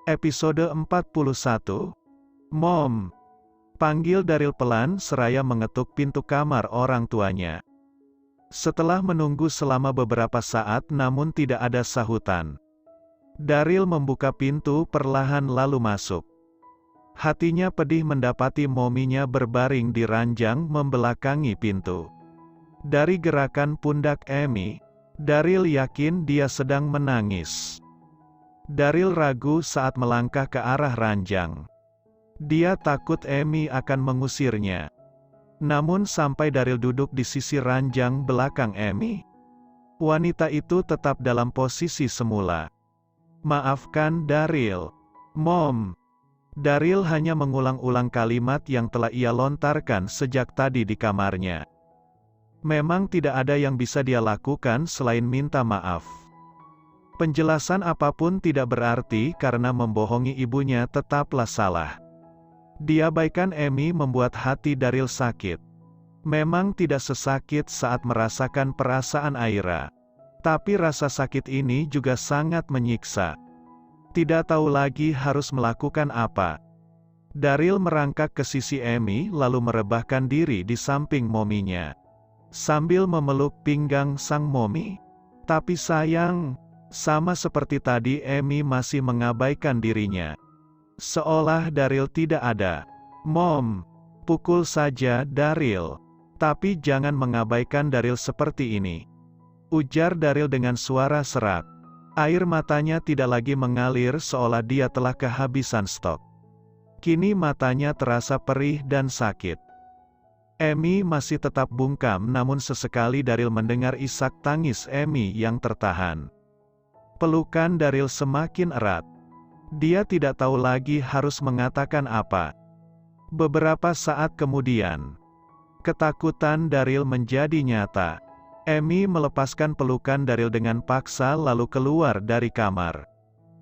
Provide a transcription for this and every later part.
Episode 41. Mom. Panggil Daryl pelan seraya mengetuk pintu kamar orang tuanya. Setelah menunggu selama beberapa saat namun tidak ada sahutan, Daryl membuka pintu perlahan lalu masuk. Hatinya pedih mendapati mominya berbaring di ranjang membelakangi pintu. Dari gerakan pundak Amy, Daryl yakin dia sedang menangis. Daryl ragu saat melangkah ke arah ranjang. Dia takut Amy akan mengusirnya. Namun sampai Daryl duduk di sisi ranjang belakang Amy, wanita itu tetap dalam posisi semula. "Maafkan Daryl, Mom." Daryl hanya mengulang-ulang kalimat yang telah ia lontarkan sejak tadi di kamarnya. Memang tidak ada yang bisa dia lakukan selain minta maaf. Penjelasan apapun tidak berarti karena membohongi ibunya tetaplah salah. Diabaikan Amy membuat hati Daryl sakit. Memang tidak sesakit saat merasakan perasaan Aira. Tapi rasa sakit ini juga sangat menyiksa. Tidak tahu lagi harus melakukan apa. Daryl merangkak ke sisi Amy lalu merebahkan diri di samping mominya. Sambil memeluk pinggang sang momi. Tapi sayang, sama seperti tadi Amy masih mengabaikan dirinya. Seolah Daryl tidak ada. "Mom, pukul saja Daryl. Tapi jangan mengabaikan Daryl seperti ini," ujar Daryl dengan suara serak. Air matanya tidak lagi mengalir seolah dia telah kehabisan stok. Kini matanya terasa perih dan sakit. Amy masih tetap bungkam namun sesekali Daryl mendengar isak tangis Amy yang tertahan. Pelukan Daryl semakin erat. Dia tidak tahu lagi harus mengatakan apa. Beberapa saat kemudian, ketakutan Daryl menjadi nyata. Amy melepaskan pelukan Daryl dengan paksa lalu keluar dari kamar.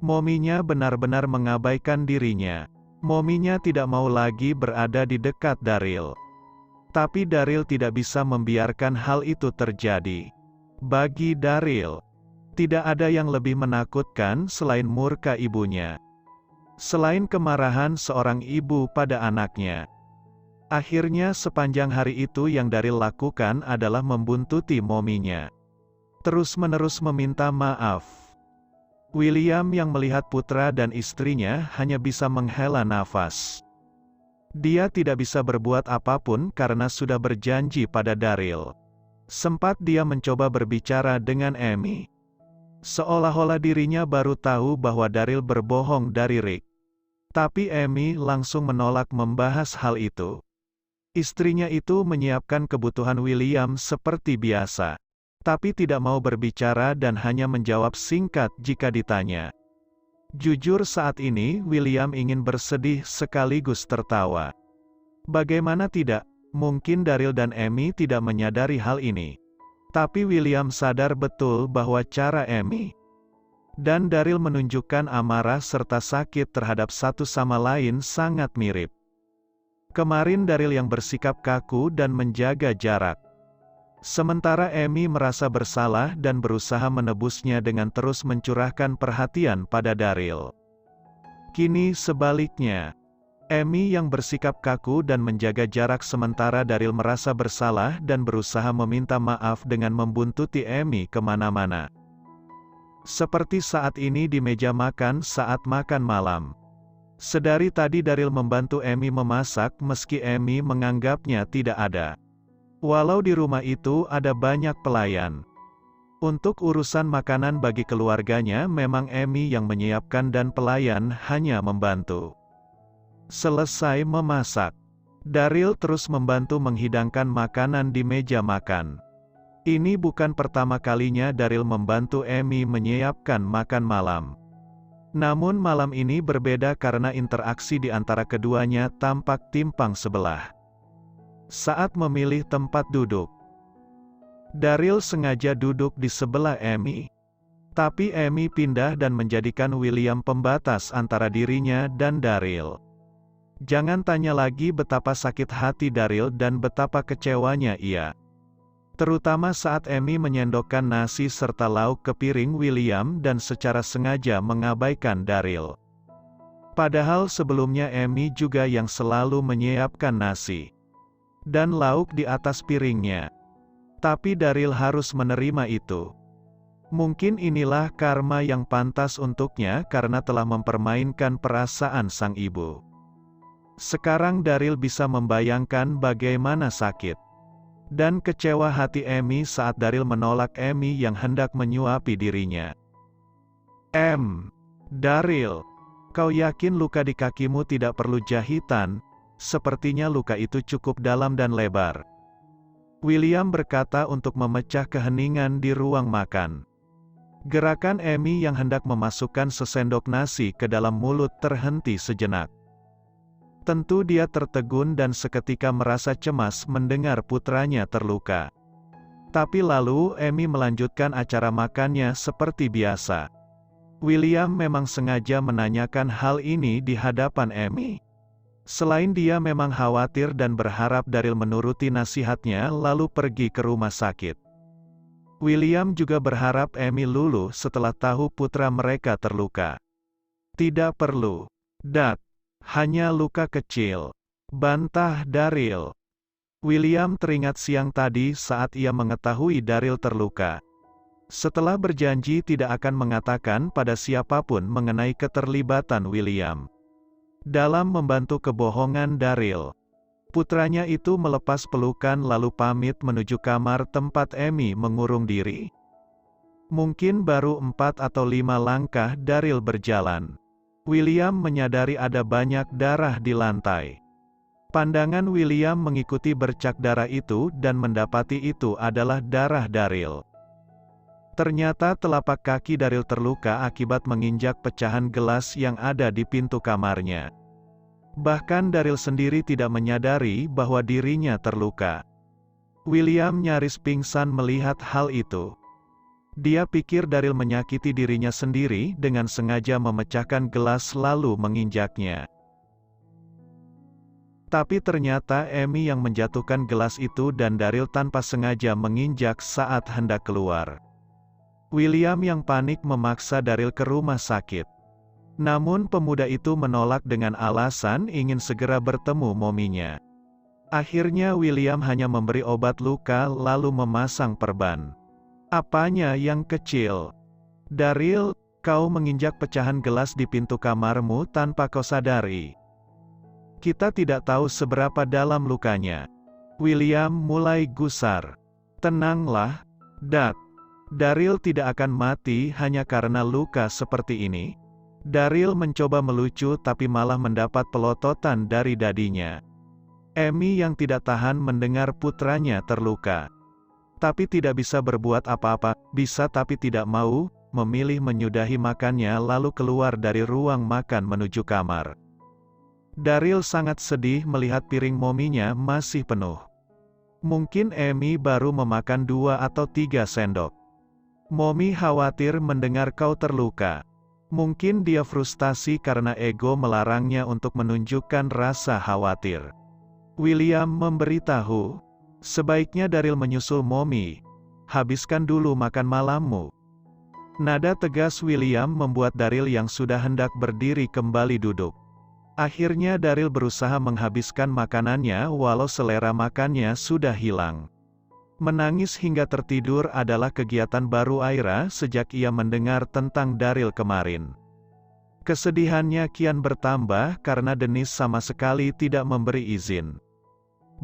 Mominya benar-benar mengabaikan dirinya. Mominya tidak mau lagi berada di dekat Daryl. Tapi Daryl tidak bisa membiarkan hal itu terjadi. Bagi Daryl, tidak ada yang lebih menakutkan selain murka ibunya. Selain kemarahan seorang ibu pada anaknya. Akhirnya sepanjang hari itu yang Daryl lakukan adalah membuntuti mominya. Terus-menerus meminta maaf. William yang melihat putra dan istrinya hanya bisa menghela nafas. Dia tidak bisa berbuat apapun karena sudah berjanji pada Daryl. Sempat dia mencoba berbicara dengan Amy. Seolah-olah dirinya baru tahu bahwa Daryl berbohong dari Rick. Tapi Amy langsung menolak membahas hal itu. Istrinya itu menyiapkan kebutuhan William seperti biasa. Tapi tidak mau berbicara dan hanya menjawab singkat jika ditanya. Jujur saat ini William ingin bersedih sekaligus tertawa. Bagaimana tidak, mungkin Daryl dan Amy tidak menyadari hal ini. Tapi William sadar betul bahwa cara Amy dan Daryl menunjukkan amarah serta sakit terhadap satu sama lain sangat mirip. Kemarin Daryl yang bersikap kaku dan menjaga jarak. Sementara Amy merasa bersalah dan berusaha menebusnya dengan terus mencurahkan perhatian pada Daryl. Kini sebaliknya. Amy yang bersikap kaku dan menjaga jarak sementara Daryl merasa bersalah dan berusaha meminta maaf dengan membuntuti Amy kemana-mana. Seperti saat ini di meja makan saat makan malam. Sedari tadi Daryl membantu Amy memasak meski Amy menganggapnya tidak ada. Walau di rumah itu ada banyak pelayan. Untuk urusan makanan bagi keluarganya memang Amy yang menyiapkan dan pelayan hanya membantu. Selesai memasak, Daryl terus membantu menghidangkan makanan di meja makan. Ini bukan pertama kalinya Daryl membantu Amy menyiapkan makan malam. Namun malam ini berbeda karena interaksi di antara keduanya tampak timpang sebelah. Saat memilih tempat duduk, Daryl sengaja duduk di sebelah Amy. Tapi Amy pindah dan menjadikan William pembatas antara dirinya dan Daryl. Jangan tanya lagi betapa sakit hati Daryl dan betapa kecewanya ia. Terutama saat Amy menyendokkan nasi serta lauk ke piring William dan secara sengaja mengabaikan Daryl. Padahal sebelumnya Emi juga yang selalu menyiapkan nasi dan lauk di atas piringnya. Tapi Daryl harus menerima itu. Mungkin inilah karma yang pantas untuknya karena telah mempermainkan perasaan sang ibu. Sekarang Daryl bisa membayangkan bagaimana sakit dan kecewa hati Emi saat Daryl menolak Emi yang hendak menyuapi dirinya. Daryl, kau yakin luka di kakimu tidak perlu jahitan? Sepertinya luka itu cukup dalam dan lebar. William berkata untuk memecah keheningan di ruang makan. Gerakan Emi yang hendak memasukkan sesendok nasi ke dalam mulut terhenti sejenak. Tentu dia tertegun dan seketika merasa cemas mendengar putranya terluka. Tapi lalu Emi melanjutkan acara makannya seperti biasa. William memang sengaja menanyakan hal ini di hadapan Emi. Selain dia memang khawatir dan berharap Daryl menuruti nasihatnya lalu pergi ke rumah sakit. William juga berharap Emi luluh setelah tahu putra mereka terluka. Tidak perlu, Dad. Hanya luka kecil, bantah Daryl. William teringat siang tadi saat ia mengetahui Daryl terluka. Setelah berjanji tidak akan mengatakan pada siapapun mengenai keterlibatan William dalam membantu kebohongan Daryl. Putranya itu melepas pelukan lalu pamit menuju kamar tempat Emi mengurung diri. Mungkin baru 4 atau 5 langkah Daryl berjalan. William menyadari ada banyak darah di lantai. Pandangan William mengikuti bercak darah itu dan mendapati itu adalah darah Daryl. Ternyata telapak kaki Daryl terluka akibat menginjak pecahan gelas yang ada di pintu kamarnya. Bahkan Daryl sendiri tidak menyadari bahwa dirinya terluka. William nyaris pingsan melihat hal itu. Dia pikir Daryl menyakiti dirinya sendiri dengan sengaja memecahkan gelas lalu menginjaknya. Tapi ternyata Emi yang menjatuhkan gelas itu dan Daryl tanpa sengaja menginjak saat hendak keluar. William yang panik memaksa Daryl ke rumah sakit. Namun pemuda itu menolak dengan alasan ingin segera bertemu mominya. Akhirnya William hanya memberi obat luka lalu memasang perban. Apanya yang kecil? Daryl, kau menginjak pecahan gelas di pintu kamarmu tanpa kau sadari. Kita tidak tahu seberapa dalam lukanya. William mulai gusar. Tenanglah, Dad. Daryl tidak akan mati hanya karena luka seperti ini. Daryl mencoba melucu tapi malah mendapat pelototan dari dadinya. Emi yang tidak tahan mendengar putranya terluka. Tapi tidak bisa berbuat apa-apa, bisa tapi tidak mau, memilih menyudahi makannya lalu keluar dari ruang makan menuju kamar. Daryl sangat sedih melihat piring mominya masih penuh. Mungkin Emi baru memakan 2 atau 3 sendok. Momi khawatir mendengar kau terluka. Mungkin dia frustasi karena ego melarangnya untuk menunjukkan rasa khawatir. William memberitahu, sebaiknya Daryl menyusul Momi. Habiskan dulu makan malammu. Nada tegas William membuat Daryl yang sudah hendak berdiri kembali duduk. Akhirnya Daryl berusaha menghabiskan makanannya walau selera makannya sudah hilang. Menangis hingga tertidur adalah kegiatan baru Aira sejak ia mendengar tentang Daryl kemarin. Kesedihannya kian bertambah karena Dennis sama sekali tidak memberi izin.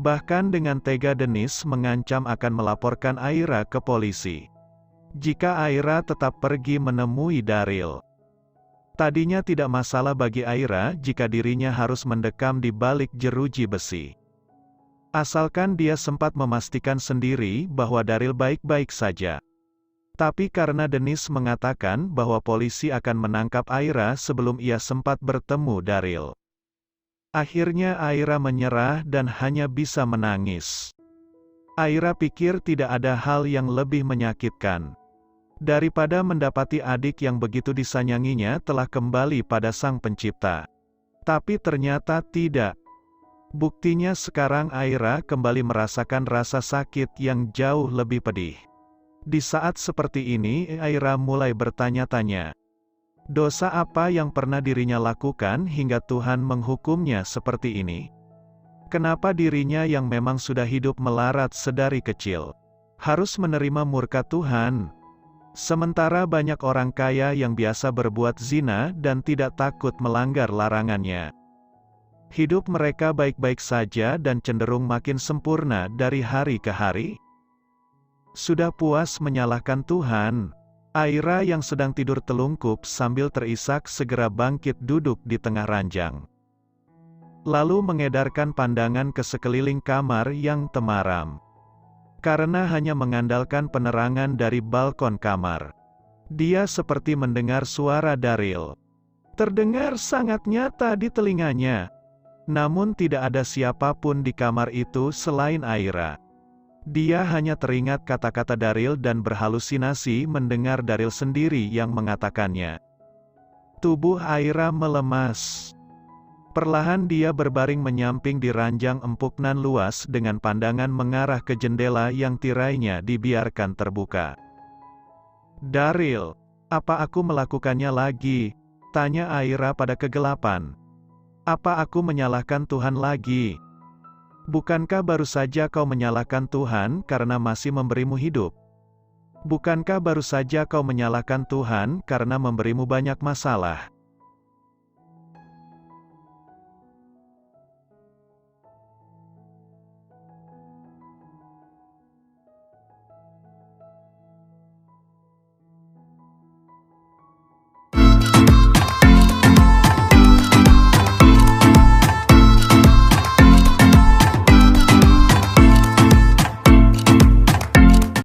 Bahkan dengan tega Dennis mengancam akan melaporkan Aira ke polisi jika Aira tetap pergi menemui Daryl. Tadinya tidak masalah bagi Aira jika dirinya harus mendekam di balik jeruji besi. Asalkan dia sempat memastikan sendiri bahwa Daryl baik-baik saja. Tapi karena Dennis mengatakan bahwa polisi akan menangkap Aira sebelum ia sempat bertemu Daryl. Akhirnya Aira menyerah dan hanya bisa menangis. Aira pikir tidak ada hal yang lebih menyakitkan daripada mendapati adik yang begitu disayanginya telah kembali pada Sang Pencipta. Tapi ternyata tidak. Buktinya sekarang Aira kembali merasakan rasa sakit yang jauh lebih pedih. Di saat seperti ini Aira mulai bertanya-tanya. Dosa apa yang pernah dirinya lakukan hingga Tuhan menghukumnya seperti ini? Kenapa dirinya yang memang sudah hidup melarat sedari kecil harus menerima murka Tuhan? Sementara banyak orang kaya yang biasa berbuat zina dan tidak takut melanggar larangannya. Hidup mereka baik-baik saja dan cenderung makin sempurna dari hari ke hari. Sudah puas menyalahkan Tuhan? Aira yang sedang tidur telungkup sambil terisak segera bangkit duduk di tengah ranjang. Lalu mengedarkan pandangan ke sekeliling kamar yang temaram. Karena hanya mengandalkan penerangan dari balkon kamar, dia seperti mendengar suara Daryl. Terdengar sangat nyata di telinganya. Namun tidak ada siapapun di kamar itu selain Aira. Dia hanya teringat kata-kata Daryl dan berhalusinasi mendengar Daryl sendiri yang mengatakannya. Tubuh Aira melemas. Perlahan dia berbaring menyamping di ranjang empuk nan luas dengan pandangan mengarah ke jendela yang tirainya dibiarkan terbuka. Daryl, apa aku melakukannya lagi? Tanya Aira pada kegelapan. Apa aku menyalahkan Tuhan lagi? Bukankah baru saja kau menyalahkan Tuhan karena masih memberimu hidup? Bukankah baru saja kau menyalahkan Tuhan karena memberimu banyak masalah?